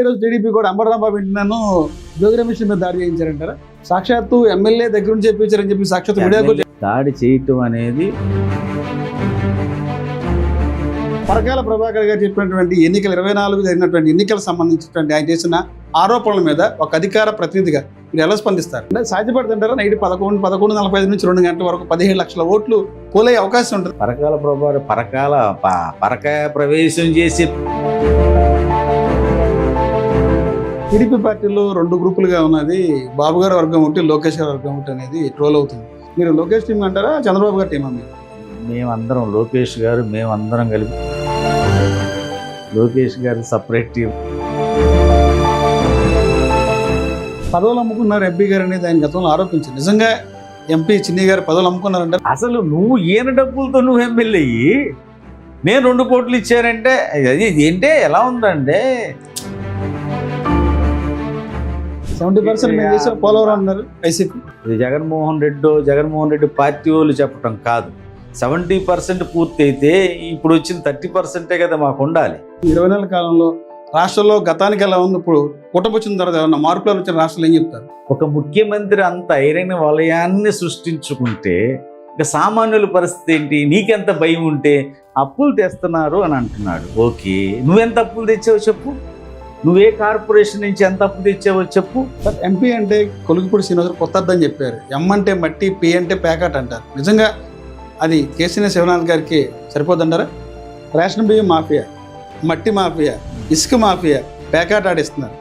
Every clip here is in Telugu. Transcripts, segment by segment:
ఈరోజు టీడీపీ కూడా అంబరరాంబాబు వింటున్నాను జోగి రమేష్ మీద దాడి చేయించారంటారా? సాక్షాత్తు ఎమ్మెల్యే దగ్గర నుంచి చెప్పించారని చెప్పి సాక్షాత్తు మీడియాకు దాడి చేయటం అనేది పరకాల ప్రభాకర్ గారు చెప్పినటువంటి ఎన్నికలు 24 జరిగినటువంటి ఎన్నికలకు సంబంధించినటువంటి ఆయన చేసిన ఆరోపణల మీద ఒక అధికార ప్రతినిధిగా మీరు ఎలా స్పందిస్తారు? అంటే సాధ్యపడుతుంటారా? నైట్ 11:45 నుంచి 2 గంటల వరకు 17 లక్షల ఓట్లు పోలే అవకాశం ఉంటుంది. పరకాయ ప్రవేశం చేసి టీడీపీ పార్టీలో 2 గ్రూపులుగా ఉన్నది. బాబు గారి వర్గం ఒకటి, లోకేష్ గారి వర్గం ఒకటి అనేది ట్రోల్ అవుతుంది. మీరు లోకేష్ టీం అంటారా, చంద్రబాబు గారి టీం మీరు? మేమందరం లోకేష్ గారు మేమందరం కలిపి లోకేష్ గారు సపరేట్ టీం. పదవులు అమ్ముకున్నారు ఎంపీ గారు అనేది ఆయన గతంలో ఆరోపించారు. నిజంగా ఎంపీ చిన్ని గారు పదవులు అమ్ముకున్నారంటే అసలు నువ్వు ఈయన డబ్బులతో నువ్వు ఎమ్మెల్యే అయ్యి నేను 2 కోట్లు ఇచ్చారంటే అది ఏంటే ఎలా ఉందంటే 70% మేము చేసే పోలవరం అన్నారు వైసీపీ. ఇది జగన్మోహన్ రెడ్డి పార్టీ వాళ్ళు చెప్పటం కాదు. 70% పూర్తి అయితే ఇప్పుడు వచ్చిన 30% కదా మాకు ఉండాలి. 20 నెలల కాలంలో రాష్ట్రంలో గతానికి ఎలా ఉంది, ఇప్పుడు కుటుంబం వచ్చిన తర్వాత ఏమన్నా మార్పులు వచ్చిన రాష్ట్రాలు ఏం చెప్తారు? ఒక ముఖ్యమంత్రి అంత ఐరైన వలయాన్ని సృష్టించుకుంటే ఇక సామాన్యుల పరిస్థితి ఏంటి? నీకెంత భయం ఉంటే అప్పులు తెస్తున్నారు అని అంటున్నాడు. ఓకే, నువ్వెంత అప్పులు తెచ్చావో చెప్పు. నువ్వే కార్పొరేషన్ నుంచి ఎంత అప్పు తెచ్చావో చెప్పు. ఎంపీ అంటే కొలుగుపూడి శ్రీనివాసరావు కొత్త అర్థం చెప్పారు. ఎం అంటే మట్టి, పి అంటే ప్యాకెట్ అంటారు. నిజంగా అది కేసీఆర్ శివనాథ్ గారికి సరిపోతుంటారా? రేషన్ బియ్యం మాఫియా, మట్టి మాఫియా, ఇసుక మాఫియా, ప్యాకెట్ ఆడిస్తున్నారు.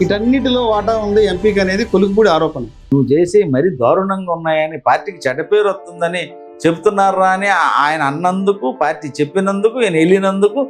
వీటన్నిటిలో వాటా ఉంది ఎంపీకి అనేది కొలుగుపూడి ఆరోపణ. నువ్వు చేసే మరీ దారుణంగా ఉన్నాయని, పార్టీకి చెడ్డ పేరు వస్తుందని చెప్తున్నారా అని ఆయన అన్నందుకు, పార్టీ చెప్పినందుకు, ఆయన వెళ్ళినందుకు